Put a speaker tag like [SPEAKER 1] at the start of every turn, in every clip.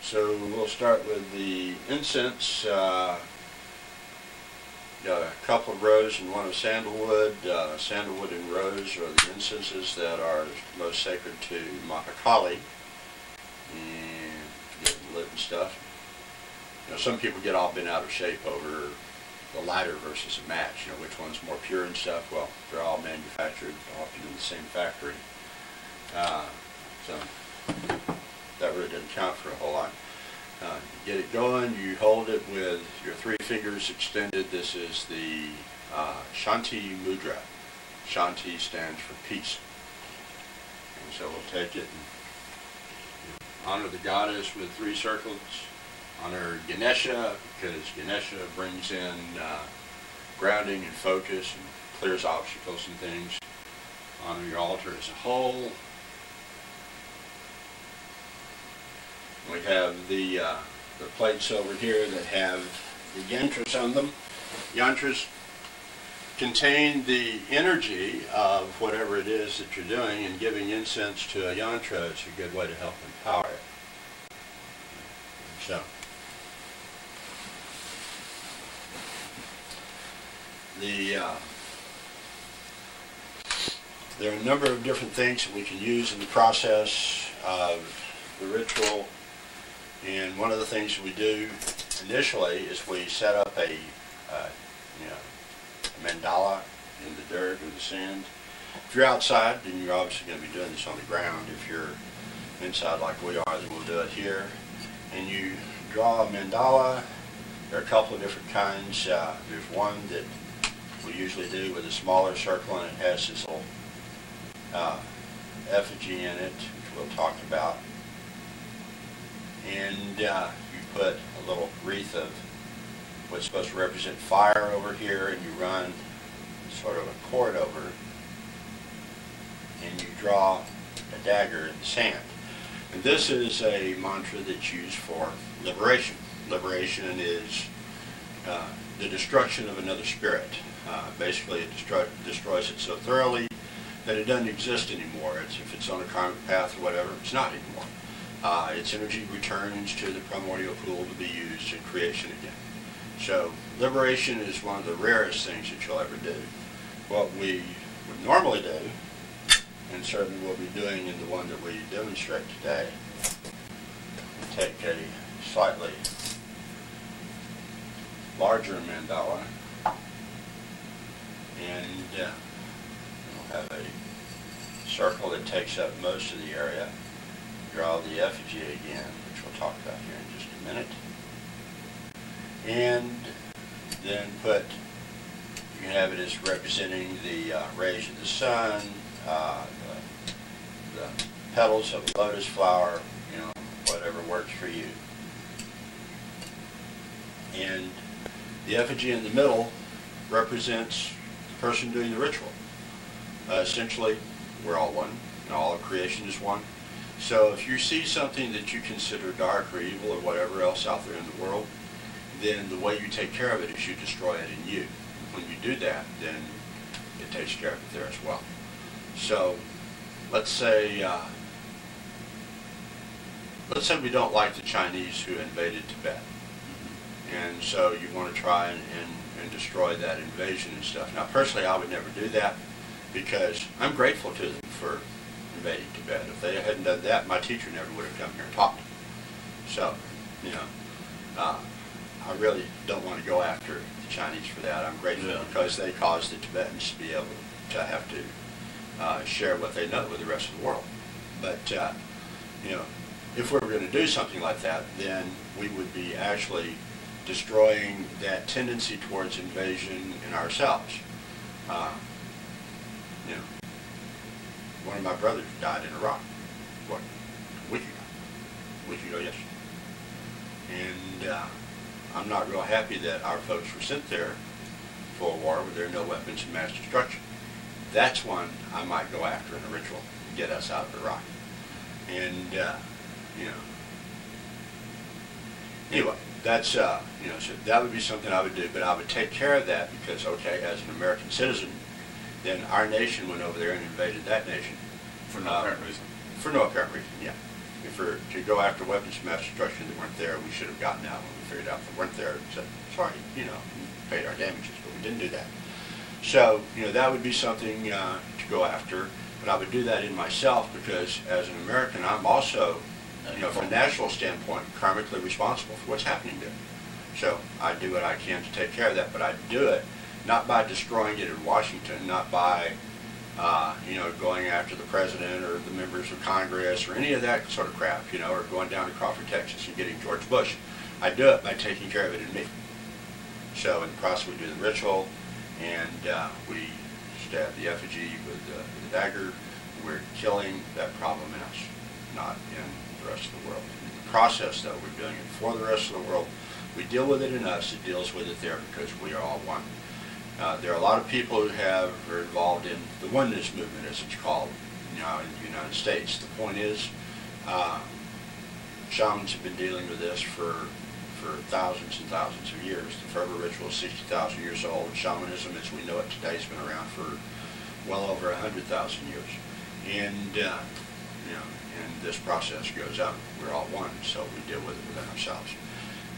[SPEAKER 1] So we'll start with the incense. Got a couple of rose and one of sandalwood. Sandalwood and rose are the incenses that are most sacred to Mahakali. And getting lit and stuff. You know, some people get all bent out of shape over the lighter versus a match. You know, which one's more pure and stuff. Well, they're all manufactured often in the same factory. So that really doesn't count for a whole lot. You get it going, you hold it with your 3 fingers extended. This is the Shanti Mudra. Shanti stands for peace. And so we'll take it and honor the goddess with 3 circles. Honor Ganesha, because Ganesha brings in grounding and focus and clears obstacles and things. Honor your altar as a whole. We have the plates over here that have the yantras on them. Yantras contain the energy of whatever it is that you're doing, and giving incense to a yantra is a good way to help empower it. So, there are a number of different things that we can use in the process of the ritual. And one of the things that we do initially is we set up a mandala in the dirt or the sand. If you're outside, then you're obviously going to be doing this on the ground. If you're inside like we are, then we'll do it here. And you draw a mandala. There are a couple of different kinds. There's one that we usually do with a smaller circle, and it has this little effigy in it, which we'll talk about. And you put a little wreath of what's supposed to represent fire over here, and you run sort of a cord over it, and you draw a dagger in the sand. And this is a mantra that's used for liberation. Liberation is the destruction of another spirit. Basically, it destroys it so thoroughly that it doesn't exist anymore. If it's on a karmic path or whatever, it's not anymore. Its energy returns to the primordial pool to be used in creation again. So liberation is one of the rarest things that you'll ever do. What we would normally do, and certainly we'll be doing in the one that we demonstrate today, we'll take a slightly larger mandala, and we'll have a circle that takes up most of the area. Draw the effigy again, which we'll talk about here in just a minute. And then you can have it as representing the rays of the sun, the petals of a lotus flower, you know, whatever works for you. And the effigy in the middle represents the person doing the ritual. Essentially, we're all one, and all of creation is one. So if you see something that you consider dark or evil or whatever else out there in the world, then the way you take care of it is you destroy it in you. When you do that, then it takes care of it there as well. So let's say we don't like the Chinese who invaded Tibet. And so you want to try and destroy that invasion and stuff. Now personally, I would never do that, because I'm grateful to them for invading Tibet. If they hadn't done that, my teacher never would have come here and taught me. So, you know, I really don't want to go after the Chinese for that. I'm grateful because they caused the Tibetans to be able to have to share what they know with the rest of the world. But, you know, if we were going to do something like that, then we would be actually destroying that tendency towards invasion in ourselves. You know, one of my brothers died in Iraq, what, a week ago yesterday. And I'm not real happy that our folks were sent there for a war where there are no weapons of mass destruction. That's one I might go after in a ritual to get us out of Iraq. And, you know, anyway, that's, you know, so that would be something I would do, but I would take care of that because, okay, as an American citizen, then our nation went over there and invaded that nation.
[SPEAKER 2] For no apparent reason.
[SPEAKER 1] For no apparent reason, yeah. to go after weapons of mass destruction that weren't there, we should have gotten out when we figured out they weren't there and said, sorry, paid our damages, but we didn't do that. So, that would be something to go after, but I would do that in myself because as an American, I'm also, from a national standpoint, karmically responsible for what's happening there. So I do what I can to take care of that, but I do it not by destroying it in Washington, not by going after the president or the members of Congress or any of that sort of crap, or going down to Crawford, Texas and getting George Bush. I do it by taking care of it in me. So in the process, we do the ritual, and we stab the effigy with the dagger. We're killing that problem in us, not in the rest of the world. In the process, though, we're doing it for the rest of the world. We deal with it in us, it deals with it there because we are all one. There are a lot of people who are involved in the oneness movement, as it's called, in the United States. The point is, shamans have been dealing with this for thousands and thousands of years. The Phurba ritual is 60,000 years old. Shamanism, as we know it today, has been around for well over 100,000 years. And and this process goes on. We're all one, so we deal with it within ourselves.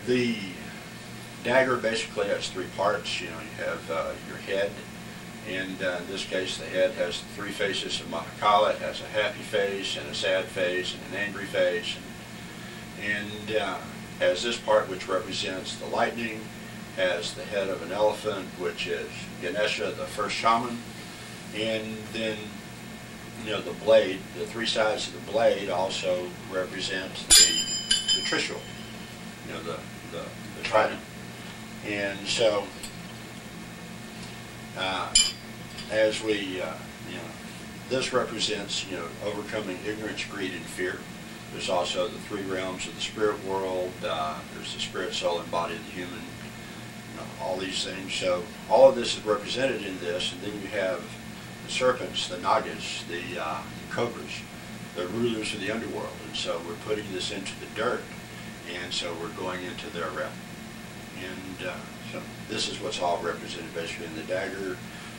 [SPEAKER 1] The dagger basically has three parts. You have your head, and in this case the head has the three faces of Mahakala. It has a happy face and a sad face and an angry face, and has this part which represents the lightning, has the head of an elephant, which is Ganesha, the first shaman, and then the blade, the three sides of the blade also represent the Trishul, the trident. And so, as we, this represents, overcoming ignorance, greed, and fear. There's also the three realms of the spirit world. There's the spirit, soul, and body of the human. All these things. So all of this is represented in this, and then you have the serpents, the nagas, the cobras, the rulers of the underworld. And so we're putting this into the dirt, and so we're going into their realm. And so this is what's all represented basically in the dagger.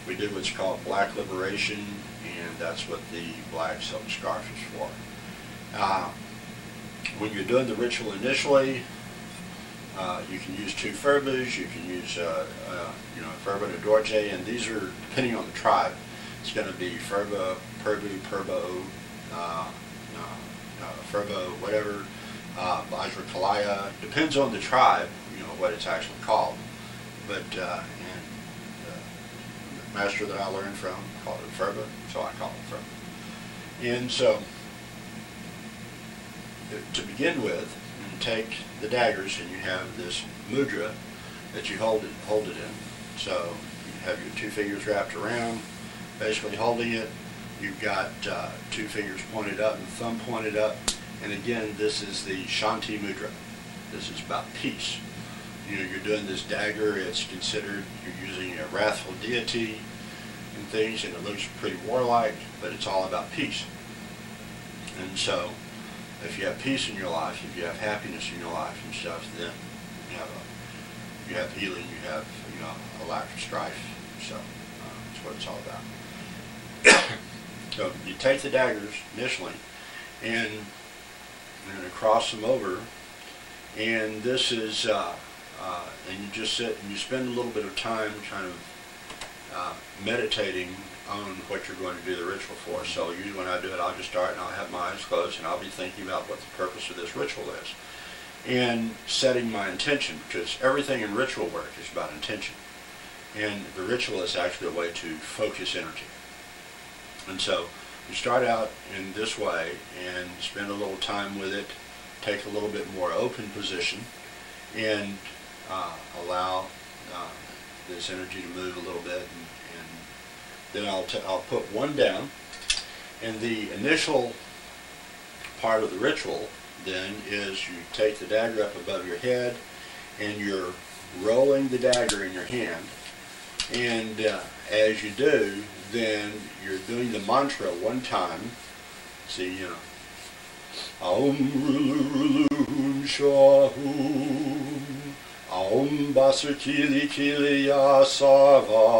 [SPEAKER 1] We do what's called black liberation, and that's what the black silk scarf is for. When you're doing the ritual initially, you can use two Phurbas, you can use Phurba and a Dorje, and these are, depending on the tribe, it's going to be Phurba, Purbu, Purbo, Phurba, whatever, Vajra Kalaya, depends on the tribe, what it's actually called. But and the master that I learned from called it Phurba, so I call it Phurba. And so, to begin with, you take the daggers and you have this mudra that you hold it in. So you have your two fingers wrapped around, basically holding it. You've got two fingers pointed up and thumb pointed up. And again, this is the Shanti mudra. This is about peace. You're doing this dagger, it's considered you're using a wrathful deity and things, and it looks pretty warlike, but it's all about peace. And so, if you have peace in your life, if you have happiness in your life and stuff, then you have healing, you have a lack of strife. So that's what it's all about. So you take the daggers initially, and you're going to cross them over, and this is and you just sit and you spend a little bit of time kind of meditating on what you're going to do the ritual for. So usually when I do it, I'll just start and I'll have my eyes closed and I'll be thinking about what the purpose of this ritual is and setting my intention, because everything in ritual work is about intention, and the ritual is actually a way to focus energy. And so you start out in this way and spend a little time with it, take a little bit more open position, and allow this energy to move a little bit, and then I'll put one down, and the initial part of the ritual then is you take the dagger up above your head and you're rolling the dagger in your hand, and as you do, then you're doing the mantra one time. See, Aum Rulu Rulu Shahum Aum Basar Kili Kili Yasavar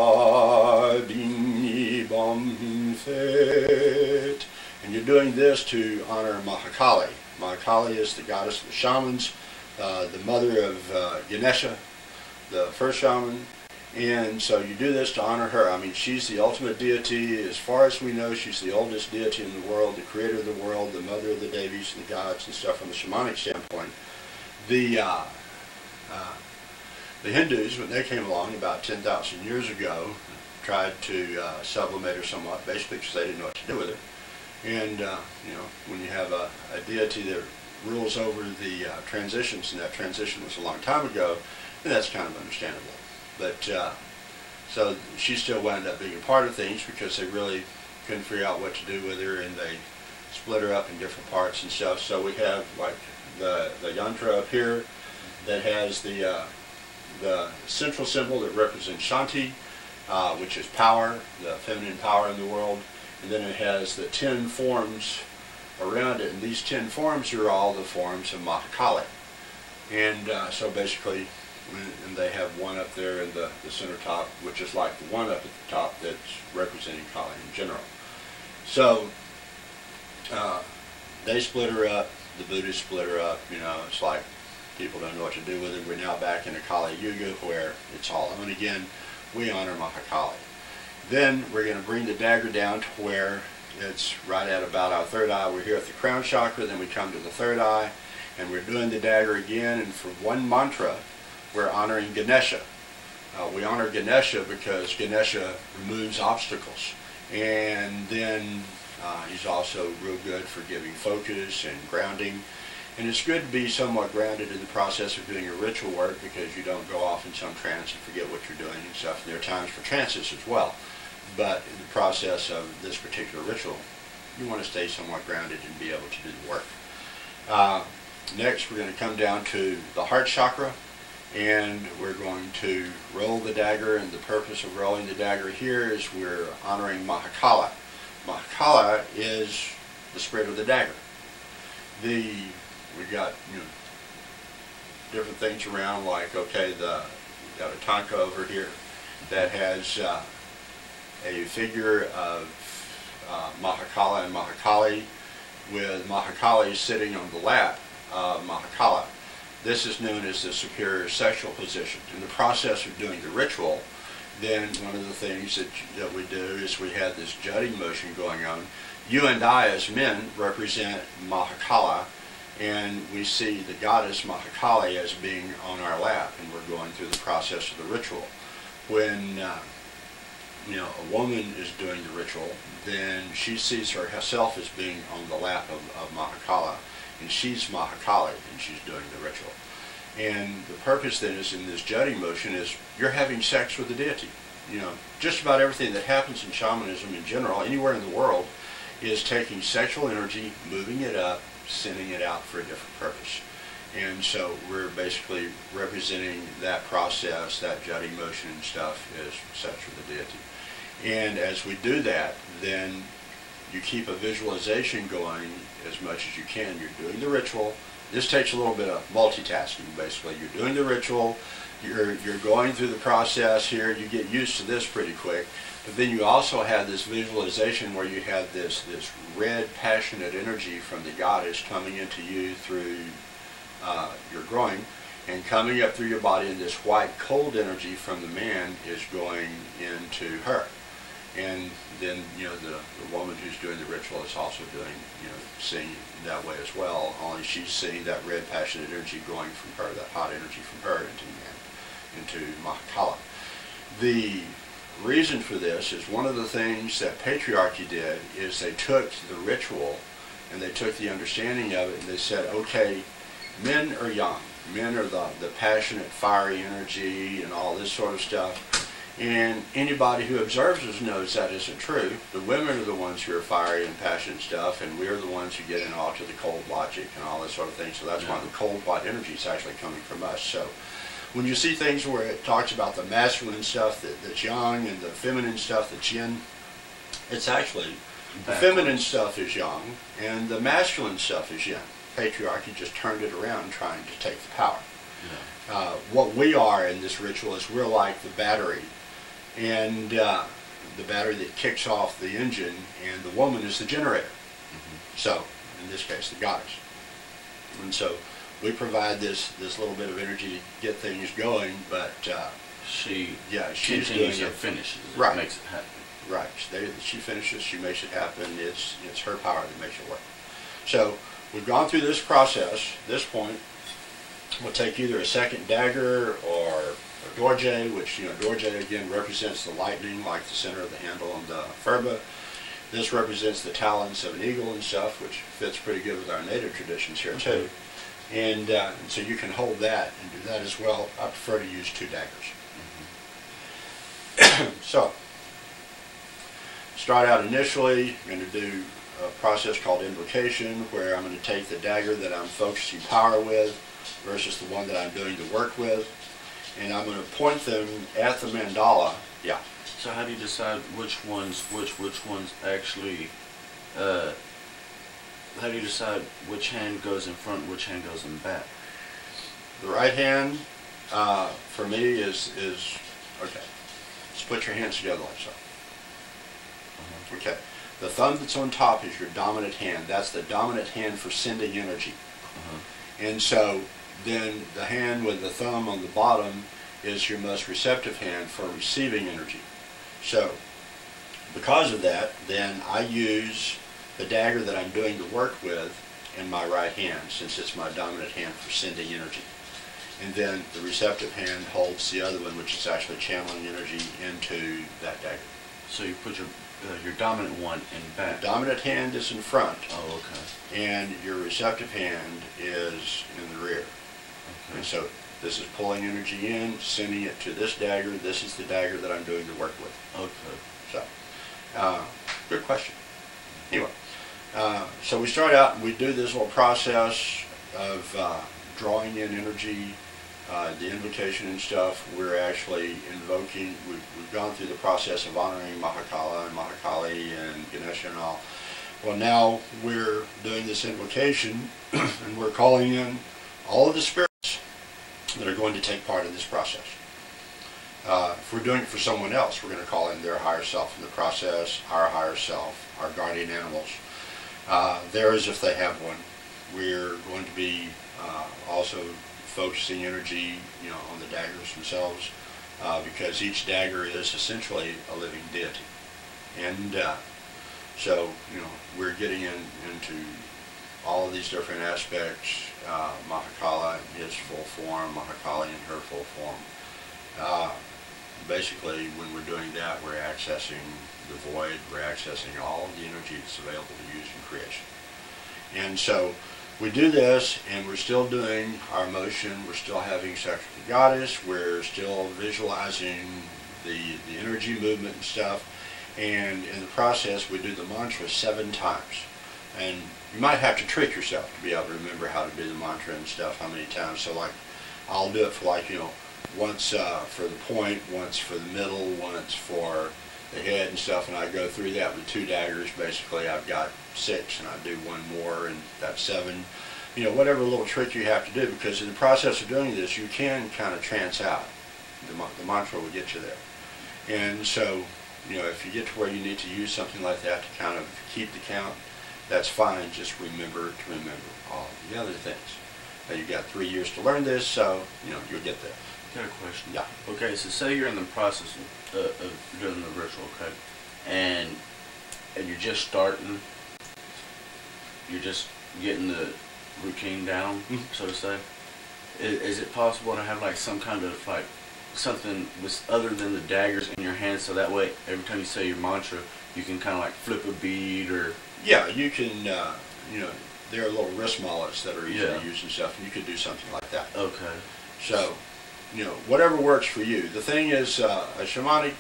[SPEAKER 1] Bini Bam Fet. And you're doing this to honor Mahakali, Mahakali is the goddess of the shamans, the mother of Ganesha, the first shaman. And so you do this to honor her. I mean, she's the ultimate deity. As far as we know, she's the oldest deity in the world, the creator of the world, the mother of the Devis and the gods and stuff from the shamanic standpoint. The Hindus, when they came along about 10,000 years ago, tried to sublimate her somewhat, basically because they didn't know what to do with her. And, you know, when you have a deity that rules over the transitions, and that transition was a long time ago, then that's kind of understandable. But, so she still wound up being a part of things because they really couldn't figure out what to do with her, and they split her up in different parts and stuff. So we have, like, the yantra up here that has the central symbol that represents Shanti, which is power, the feminine power in the world. And then it has the 10 forms around it, and these 10 forms are all the forms of Mahakali. And so basically, and they have one up there in the center top, which is like the one up at the top that's representing Kali in general. So they split her up, the Buddhists split her up, you know, it's like people don't know what to do with it. We're now back in a Kali Yuga where it's all on again. We honor Mahakali. Then we're going to bring the dagger down to where it's right at about our third eye. We're here at the crown chakra, then we come to the third eye, and we're doing the dagger again, and for one mantra, we're honoring Ganesha. We honor Ganesha because Ganesha removes obstacles, and then he's also real good for giving focus and grounding. And it's good to be somewhat grounded in the process of doing your ritual work because you don't go off in some trance and forget what you're doing and stuff. And there are times for trances as well. But in the process of this particular ritual, you want to stay somewhat grounded and be able to do the work. Next, we're going to come down to the heart chakra, and we're going to roll the dagger. And the purpose of rolling the dagger here is we're honoring Mahakala. Mahakala is the spirit of the dagger. We got, you know, different things around, like, okay, we've got a tanka over here that has a figure of Mahakala and Mahakali, with Mahakali sitting on the lap of Mahakala. This is known as the superior sexual position. In the process of doing the ritual, then one of the things that we do is we have this jutting motion going on. You and I as men represent Mahakala, and we see the goddess Mahakali as being on our lap, and we're going through the process of the ritual. When you know, a woman is doing the ritual, then she sees herself as being on the lap of Mahakala, and she's Mahakali, and she's doing the ritual. And the purpose then is in this jutting motion is you're having sex with the deity. You know, just about everything that happens in shamanism in general, anywhere in the world, is taking sexual energy, moving it up, sending it out for a different purpose. And so we're basically representing that process, that jutting motion and stuff, as sex with the deity. And as we do that, then you keep a visualization going as much as you can. You're doing the ritual. This takes a little bit of multitasking, basically. You're doing the ritual, you're going through the process here, you get used to this pretty quick, but then you also have this visualization where you have this red, passionate energy from the goddess coming into you through your groin and coming up through your body, and this white, cold energy from the man is going into her. And then, you know, the woman who's doing the ritual is also doing, you know, seeing that way as well, only she's seeing that red, passionate energy going from her, that hot energy from her into Mahakala. The reason for this is one of the things that patriarchy did is they took the ritual and they took the understanding of it and they said, okay, men are yang. Men are the passionate, fiery energy and all this sort of stuff. And anybody who observes us knows that isn't true. The women are the ones who are fiery and passionate stuff, and we're the ones who get in awe to the cold logic and all this sort of thing. So that's why the cold, white energy is actually coming from us. So when you see things where it talks about the masculine stuff that's yang and the feminine stuff that's yin, it's actually the feminine stuff is yang and the masculine stuff is yin. Patriarchy just turned it around trying to take the power. Yeah. What we are in this ritual is we're like the battery, and the battery that kicks off the engine, and the woman is the generator. Mm-hmm. So, in this case, the goddess. And so we provide this little bit of energy to get things going, but
[SPEAKER 2] she
[SPEAKER 1] she's
[SPEAKER 2] continues
[SPEAKER 1] doing
[SPEAKER 2] and
[SPEAKER 1] it.
[SPEAKER 2] finishes it,
[SPEAKER 1] Right.
[SPEAKER 2] makes it happen.
[SPEAKER 1] Right. She finishes, she makes it happen. It's her power that makes it work. So we've gone through this process. At this point, we'll take either a second dagger or a dorje, which, dorje again represents the lightning, like the center of the handle on the Phurba. This represents the talons of an eagle and stuff, which fits pretty good with our native traditions here too. And so you can hold that and do that as well. I prefer to use 2 daggers. So, start out initially, I'm going to do a process called invocation, where I'm going to take the dagger that I'm focusing power with versus the one that I'm doing the work with, and I'm going to point them at the mandala. Yeah.
[SPEAKER 2] So how do you decide which ones actually? How do you decide which hand goes in front, which hand goes in back?
[SPEAKER 1] The right hand, for me, is okay. Let's put your hands together like so. Okay. The thumb that's on top is your dominant hand. That's the dominant hand for sending energy. And so then the hand with the thumb on the bottom is your most receptive hand for receiving energy. So because of that, then I use the dagger that I'm doing the work with in my right hand, since it's my dominant hand for sending energy. And then the receptive hand holds the other one, which is actually channeling energy into that dagger.
[SPEAKER 2] So you put your dominant one in back.
[SPEAKER 1] The dominant hand is in front.
[SPEAKER 2] Oh, okay.
[SPEAKER 1] And your receptive hand is in the rear.
[SPEAKER 2] Okay.
[SPEAKER 1] And so this is pulling energy in, sending it to this dagger. This is the dagger that I'm doing the work with.
[SPEAKER 2] Okay.
[SPEAKER 1] So, good question. Anyway, so we start out and we do this little process of drawing in energy, the invocation and stuff. We're actually invoking, we've gone through the process of honoring Mahakala and Mahakali and Ganesha and all. Well, now we're doing this invocation and we're calling in all of the spirits that are going to take part in this process. If we're doing it for someone else, we're going to call in their higher self in the process, our higher self, our guardian animals, theirs if they have one. We're going to be also focusing energy, on the daggers themselves, because each dagger is essentially a living deity. And so, we're getting into all of these different aspects, Mahakala in his full form, Mahakali in her full form. Basically, when we're doing that, we're accessing the void, we're accessing all of the energy that's available to use in creation. And so we do this, and we're still doing our motion, we're still having sex with the goddess, we're still visualizing the energy movement and stuff, and in the process we do the mantra 7 times. And you might have to trick yourself to be able to remember how to do the mantra and stuff, how many times. So like, I'll do it for once for the point, once for the middle, once for the head and stuff, and I go through that with 2 daggers. Basically, I've got 6, and I do 1 more, and that's 7. Whatever little trick you have to do, because in the process of doing this, you can kind of trance out. The mantra will get you there. And so, if you get to where you need to use something like that to kind of keep the count, that's fine. Just remember to remember all the other things. Now, you've got 3 years to learn this, so, you'll get there.
[SPEAKER 2] Got a question.
[SPEAKER 1] Yeah.
[SPEAKER 2] Okay, so say you're in the process of doing the ritual, okay, and you're just starting, you're just getting the routine down, so to say. Is it possible to have some kind of something with other than the daggers in your hand, so that way every time you say your mantra, you can kind of flip a bead or? Yeah,
[SPEAKER 1] you can. There are little wrist mullets that are easy to use and stuff, and you could do something like that.
[SPEAKER 2] Okay.
[SPEAKER 1] So, whatever works for you. The thing is, a shamanic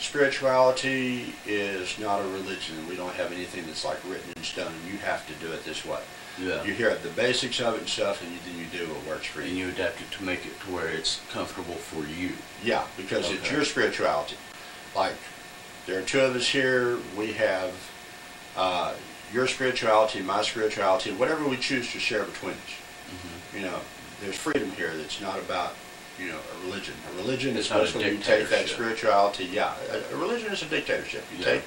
[SPEAKER 1] spirituality is not a religion. We don't have anything that's written in stone. You have to do it this way.
[SPEAKER 2] Yeah.
[SPEAKER 1] You hear the basics of it and stuff, and then you do what works for you.
[SPEAKER 2] And you adapt it to make it to where it's comfortable for you.
[SPEAKER 1] Yeah, because it's your spirituality. There are 2 of us here. We have your spirituality, my spirituality, whatever we choose to share between us. There's freedom here that's not about, a religion. A religion is basically you take that spirituality. Yeah, a religion is a dictatorship. You take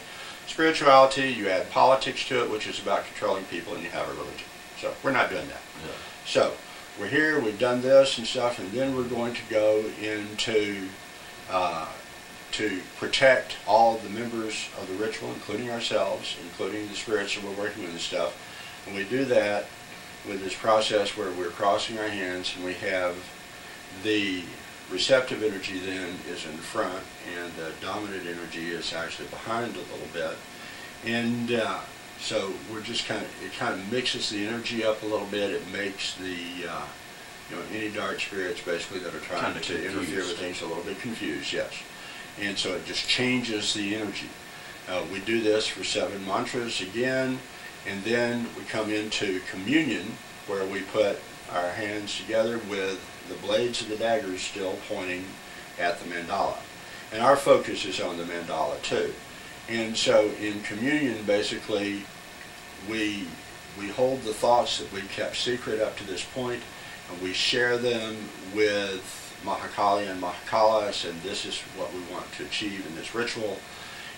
[SPEAKER 1] spirituality, you add politics to it, which is about controlling people, and you have a religion. So we're not doing that. So we're here, we've done this and stuff, and then we're going to go into to protect all the members of the ritual, including ourselves, including the spirits that we're working with and stuff. And we do that with this process where we're crossing our hands, and we have the receptive energy then is in front, and the dominant energy is actually behind a little bit. And so we're just it kind of mixes the energy up a little bit. It makes the any dark spirits basically that are trying to interfere with things a little bit confused, yes. And so it just changes the energy. We do this for 7 mantras again, and then we come into communion, where we put our hands together with the blades of the daggers still pointing at the mandala. And our focus is on the mandala too. And so in communion, basically, we hold the thoughts that we've kept secret up to this point, and we share them with Mahakali and Mahakalas, and this is what we want to achieve in this ritual.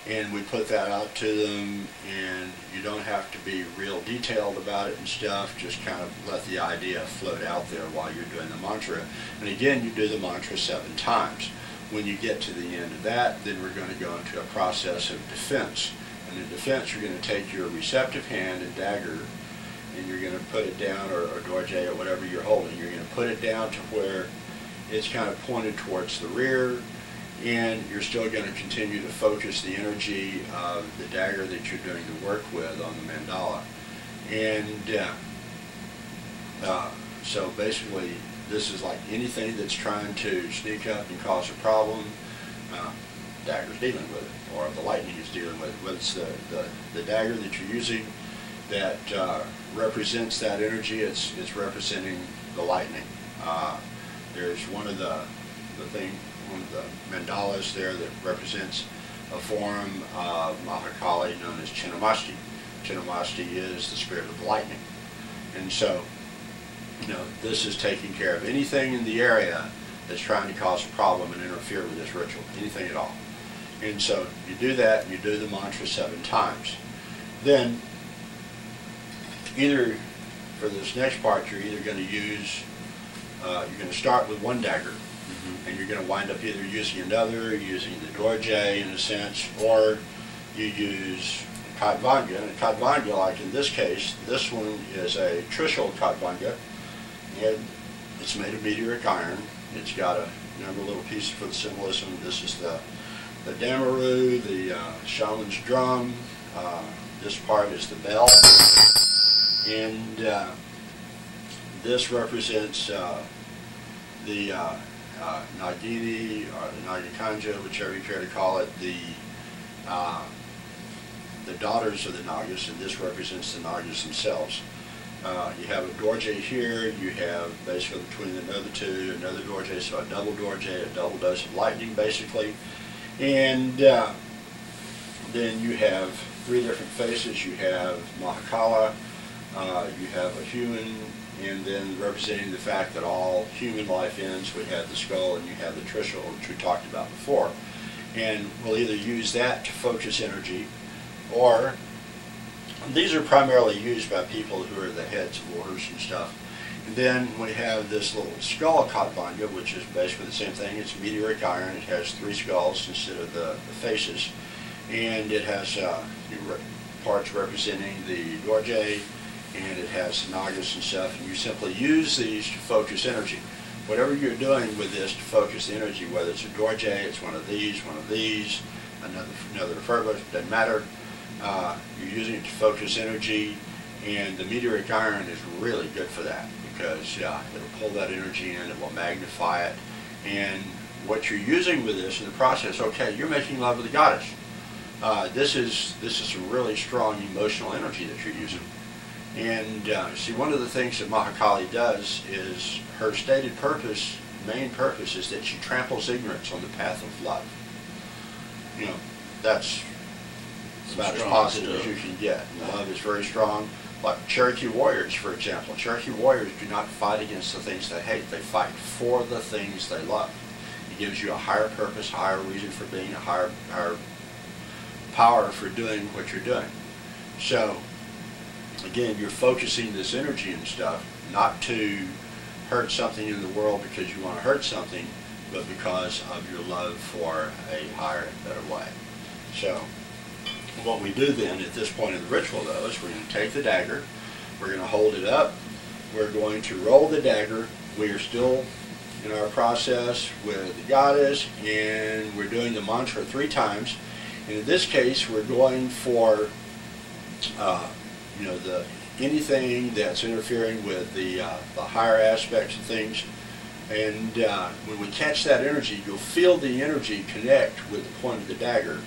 [SPEAKER 1] And we put that out to them, and you don't have to be real detailed about it and stuff. Just kind of let the idea float out there while you're doing the mantra. And again, you do the mantra 7 times. When you get to the end of that, then we're going to go into a process of defense. And in defense, you're going to take your receptive hand and dagger, and you're going to put it down, or dorje, or whatever you're holding. You're going to put it down to where it's kind of pointed towards the rear, and you're still going to continue to focus the energy of the dagger that you're doing the work with on the mandala. And so basically, this is like anything that's trying to sneak up and cause a problem, dagger's dealing with it, or the lightning is dealing with it. Whether it's the dagger that you're using that represents that energy, it's representing the lightning. There's one of the mandalas there that represents a form of Mahakali known as Chinnamasti. Chinnamasti is the spirit of the lightning. And so, this is taking care of anything in the area that's trying to cause a problem and interfere with this ritual, anything at all. And so you do that, and you do the mantra 7 times. Then, either for this next part, you're either going to use, you're going to start with 1 dagger, and you're going to wind up either using another, using the dorje in a sense, or you use Kadvanga. And Kadvanga, like in this case, this one is a Trishul Kadvanga, and it's made of meteoric iron. It's got a number of little pieces for the symbolism. This is the damaru, the shaman's drum. This part is the bell, and this represents the Nagini, or the Nagakanja, whichever you care to call it, the daughters of the Nagas, and this represents the Nagas themselves. You have a dorje here, you have basically between the other two, another dorje, so a double dorje, a double dose of lightning basically. And then you have 3 different faces. You have Mahakala, you have a human, and then representing the fact that all human life ends, we have the skull, and you have the Trishul, which we talked about before. And we'll either use that to focus energy, or these are primarily used by people who are the heads of orders and stuff. And then we have this little skull Kadvanga, which is basically the same thing. It's meteoric iron. It has 3 skulls instead of the faces. And it has parts representing the dorje, and it has nagas and stuff. And you simply use these to focus energy. Whatever you're doing with this to focus the energy, whether it's a dorje, it's one of these, another Phurba, doesn't matter. You're using it to focus energy, and the meteoric iron is really good for that, because it'll pull that energy in, it will magnify it. And what you're using with this in the process, okay, you're making love with the goddess. This is some really strong emotional energy that you're using. And see, one of the things that Mahakali does is her stated purpose, main purpose, is that she tramples ignorance on the path of love. That's about as positive as you can get. And love is very strong. Like Cherokee warriors, for example. Cherokee warriors do not fight against the things they hate. They fight for the things they love. It gives you a higher purpose, higher reason for being, a higher power for doing what you're doing. So, again, you're focusing this energy and stuff. not to hurt something in the world because you want to hurt something, but because of your love for a higher and better way. So what we do then at this point in the ritual, though, is we're going to take the dagger, we're going to hold it up, we're going to roll the dagger. We are still in our process with the goddess, and we're doing the mantra 3 times. And in this case, we're going for anything that's interfering with the higher aspects of things. And when we catch that energy, you'll feel the energy connect with the point of the dagger.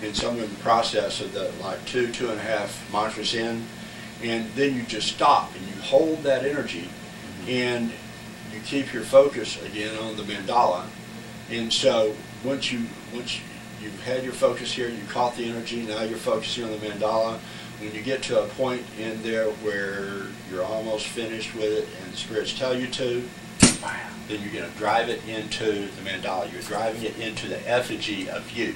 [SPEAKER 1] And some in the process of the like 2.5 mantras in, and then you just stop and you hold that energy, and you keep your focus again on the mandala. And so once you've had your focus here, you caught the energy, now you're focusing on the mandala. When you get to a point in there where you're almost finished with it and the spirits tell you to, then you're going to drive it into the mandala. You're driving it into the effigy of you.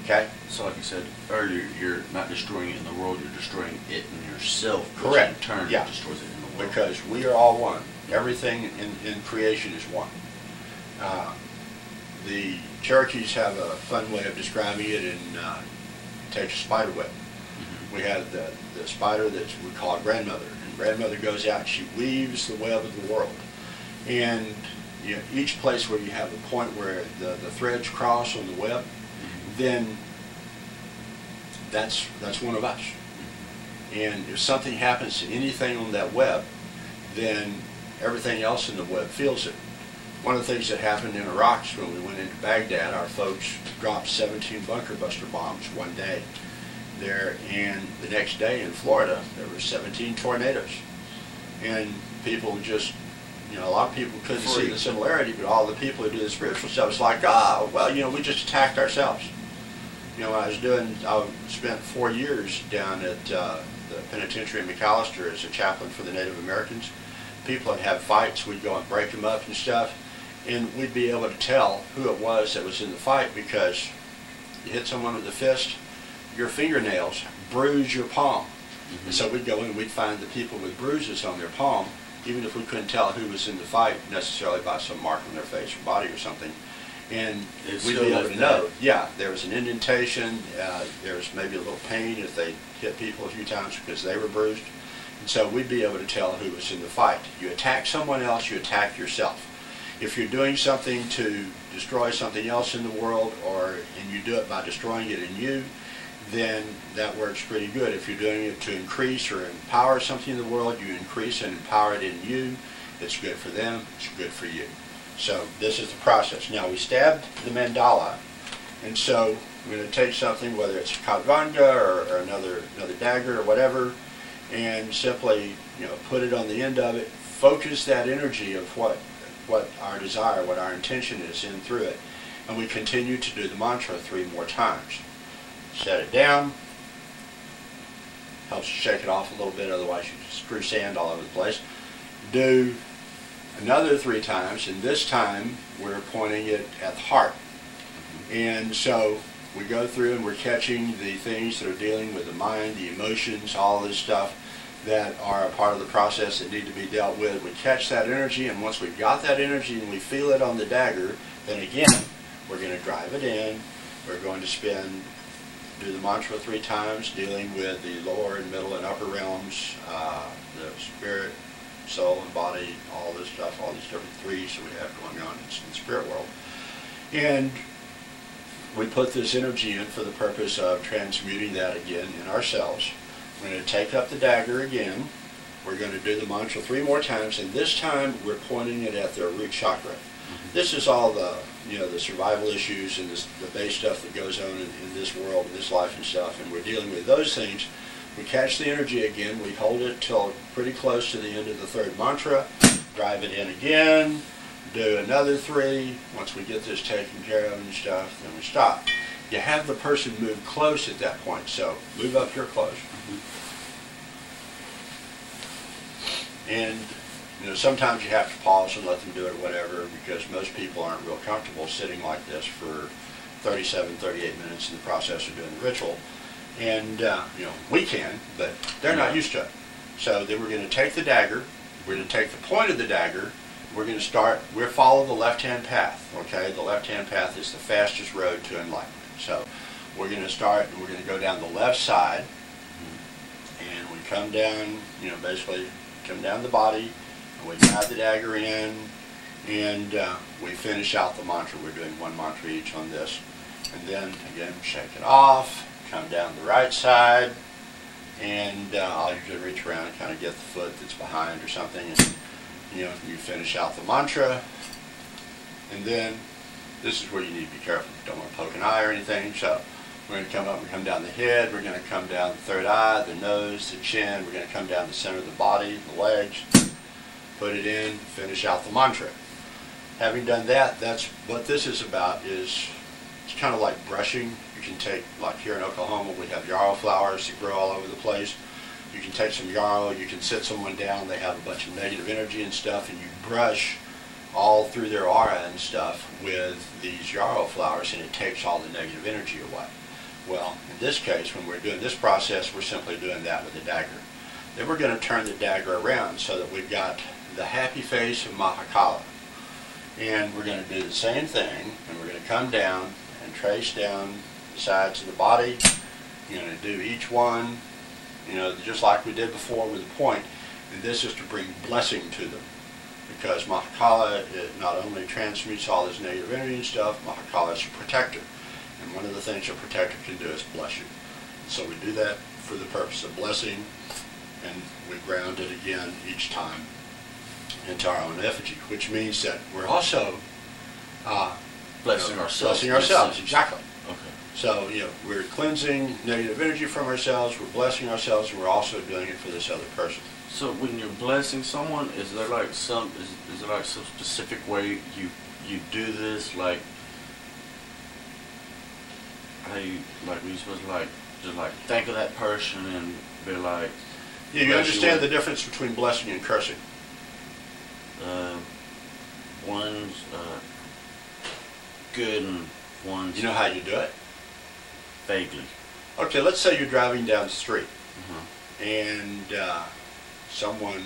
[SPEAKER 1] Okay?
[SPEAKER 2] So like you said earlier, you're not destroying it in the world, you're destroying it in yourself.
[SPEAKER 1] Correct.
[SPEAKER 2] In turn,
[SPEAKER 1] yeah.
[SPEAKER 2] It destroys it in the world.
[SPEAKER 1] Because we are all one. Everything in creation is one. The Cherokees have a fun way of describing it, and take a spider web. We have the spider that we call grandmother, and grandmother goes out and she weaves the web of the world. And each place where you have a point where the threads cross on the web, then that's one of us. And if something happens to anything on that web, then everything else in the web feels it. One of the things that happened in Iraq when we went into Baghdad, our folks dropped 17 bunker buster bombs one day there, and the next day in Florida there were 17 tornadoes. And people just, a lot of people couldn't see the similarity, but all the people who do the spiritual stuff, it's like, we just attacked ourselves. I spent 4 years down at the penitentiary in McAllister as a chaplain for the Native Americans. People would have fights, we'd go and break them up and stuff, and we'd be able to tell who it was that was in the fight, because you hit someone with a fist, your fingernails bruise your palm. And so we'd go in and we'd find the people with bruises on their palm, even if we couldn't tell who was in the fight necessarily by some mark on their face or body or something. And we'd be able to know, there was an indentation, there was maybe a little pain if they hit people a few times because they were bruised. And so we'd be able to tell who was in the fight. You attack someone else, you attack yourself. If you're doing something to destroy something else in the world, and you do it by destroying it in you, then that works pretty good. If you're doing it to increase or empower something in the world, you increase and empower it in you. It's good for them, it's good for you. So this is the process. Now we stabbed the mandala, and so we're going to take something, whether it's a khadvanga or another dagger or whatever, and simply put it on the end of it, focus that energy of what our desire, what our intention is in through it, and we continue to do the mantra 3 more times. Set it down, helps you shake it off a little bit, otherwise you strew sand all over the place. Do another 3 times, and this time we're pointing it at the heart. And so we go through and we're catching the things that are dealing with the mind, the emotions, all this stuff that are a part of the process that need to be dealt with. We catch that energy, and once we've got that energy and we feel it on the dagger, then again we're going to drive it in. We're going to do the mantra 3 times, dealing with the lower and middle and upper realms, the spirit, soul and body, all this stuff, all these different 3s that we have going on in the spirit world. And we put this energy in for the purpose of transmuting that again in ourselves. We're going to take up the dagger again. We're going to do the mantra 3 more times, and this time we're pointing it at their root chakra. This is all the the survival issues and the base stuff that goes on in this world, in this life and stuff, and we're dealing with those things. We catch the energy again, we hold it till pretty close to the end of the 3rd mantra, drive it in again, do another 3. Once we get this taken care of and stuff, then we stop. You have the person move close at that point, so move up here close. And sometimes you have to pause and let them do it, whatever, because most people aren't real comfortable sitting like this for 37, 38 minutes in the process of doing the ritual. And we can, but they're not used to it. So then we're going to take the dagger, we're going to take the point of the dagger, we're going to start, we'll follow the left-hand path, okay? The left-hand path is the fastest road to enlightenment. So we're going to start, and we're going to go down the left side, and we come down, basically come down the body, and we drive the dagger in, and we finish out the mantra. We're doing one mantra each on this. And then, again, shake it off, come down the right side, and I'll usually reach around and kind of get the foot that's behind or something, and you finish out the mantra. And then this is where you need to be careful. You don't want to poke an eye or anything. So we're going to come up and come down the head. We're going to come down the third eye, the nose, the chin. We're going to come down the center of the body, the legs, put it in, finish out the mantra. Having done that, that's what this is about. It's kind of like brushing. You can take, like here in Oklahoma, we have yarrow flowers that grow all over the place. You can take some yarrow, you can sit someone down, they have a bunch of negative energy and stuff, and you brush all through their aura and stuff with these yarrow flowers, and it takes all the negative energy away. Well, in this case, when we're doing this process, we're simply doing that with a dagger. Then we're going to turn the dagger around so that we've got the happy face of Mahakala. And we're going to do the same thing, and we're going to come down and trace down the sides of the body. You're going to do each one, just like we did before with the point. And this is to bring blessing to them. Because Mahakala not only transmutes all this negative energy and stuff, Mahakala is a protector. And one of the things a protector can do is bless you. So we do that for the purpose of blessing, and we ground it again each time into our own effigy, which means that we're also
[SPEAKER 2] blessing ourselves.
[SPEAKER 1] Blessing ourselves, exactly.
[SPEAKER 2] Okay.
[SPEAKER 1] So, we're cleansing negative energy from ourselves, we're blessing ourselves, and we're also doing it for this other person.
[SPEAKER 2] So when you're blessing someone, is there like some specific way you do this? Like, how you are you supposed to just think of that person and be like?
[SPEAKER 1] Yeah, you understand the difference between blessing and cursing.
[SPEAKER 2] One's good and one's.
[SPEAKER 1] You know how you do it?
[SPEAKER 2] Vaguely.
[SPEAKER 1] Okay, let's say you're driving down the street,
[SPEAKER 2] Mm-hmm.
[SPEAKER 1] and someone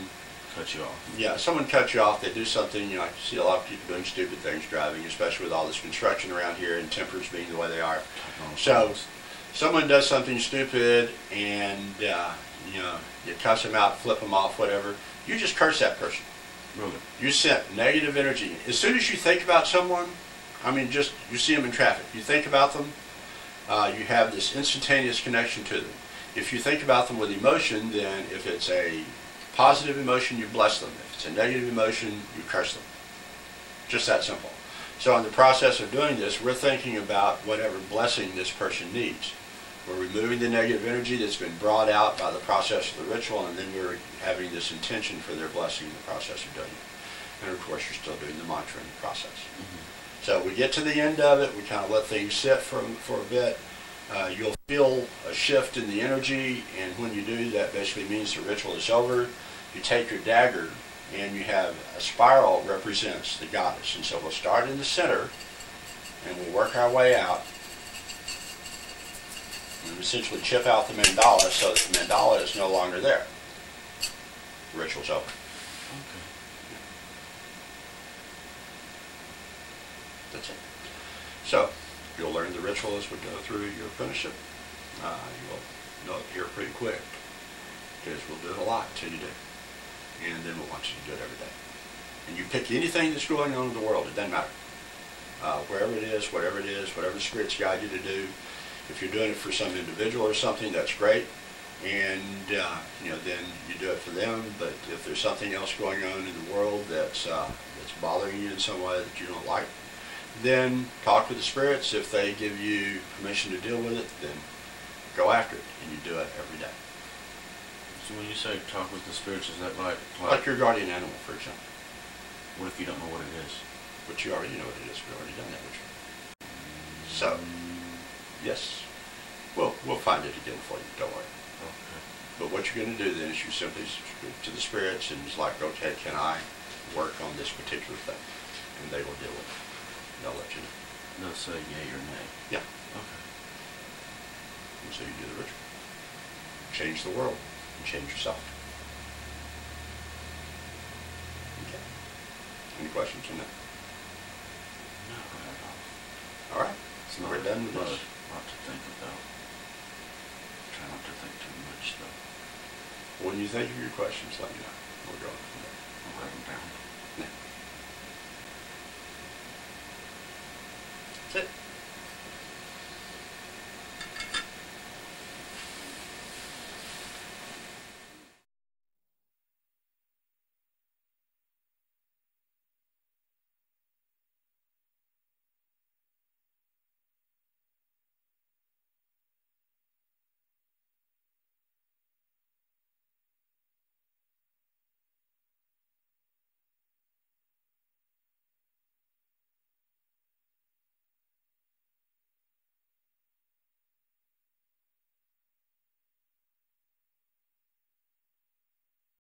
[SPEAKER 2] cut you off.
[SPEAKER 1] Yeah, someone cuts you off. They do something. I see a lot of people doing stupid things driving, especially with all this construction around here and tempers being the way they are. So, someone does something stupid, and you cuss them out, flip them off, whatever. You just curse that person.
[SPEAKER 2] Really?
[SPEAKER 1] You sent negative energy. As soon as you think about someone, you see them in traffic. You think about them, you have this instantaneous connection to them. If you think about them with emotion, then if it's a positive emotion, you bless them. If it's a negative emotion, you curse them. Just that simple. So in the process of doing this, we're thinking about whatever blessing this person needs. We're removing the negative energy that's been brought out by the process of the ritual, and then we're having this intention for their blessing in the process of doing it. And of course, you're still doing the mantra in the process. Mm-hmm. So we get to the end of it, we kind of let things sit for a bit. You'll feel a shift in the energy, and when you do, that basically means the ritual is over. You take your dagger, and you have a spiral that represents the goddess. And so we'll start in the center, and we'll work our way out. And essentially chip out the mandala so that the mandala is no longer there. The ritual's over.
[SPEAKER 2] Okay.
[SPEAKER 1] That's it. So, you'll learn the ritual as we go through. You'll finish it. You'll know it here pretty quick, because we'll do it a lot until you do. And then we'll want you to do it every day. And you pick anything that's going on in the world, it doesn't matter. Wherever it is, whatever it is, whatever the spirits guide you to do. If you're doing it for some individual or something, that's great. And then you do it for them. But if there's something else going on in the world that's bothering you in some way that you don't like, then talk with the spirits. If they give you permission to deal with it, then go after it, and you do it every day.
[SPEAKER 2] So when you say talk with the spirits, is that
[SPEAKER 1] like your guardian animal, for example?
[SPEAKER 2] What if you don't know what it is?
[SPEAKER 1] But you already know what it is. We've already done that ritual. So, yes, we'll find it again for you. Don't worry.
[SPEAKER 2] Okay.
[SPEAKER 1] But what you're going to do then is you simply speak to the spirits, and it's like, okay, can I work on this particular thing? And they will deal with it. They'll let you know.
[SPEAKER 2] They'll say yay or nay.
[SPEAKER 1] Yeah.
[SPEAKER 2] Okay.
[SPEAKER 1] And so you do the ritual. Change the world and change yourself. Any questions on that?
[SPEAKER 2] No, not at all.
[SPEAKER 1] All right, so we're done with
[SPEAKER 2] Not
[SPEAKER 1] this.
[SPEAKER 2] a lot to think about. Try not to think too much, though.
[SPEAKER 1] When you think of your questions, let me know. We'll go on from there.
[SPEAKER 2] I'll write them down.
[SPEAKER 1] Yeah. That's it.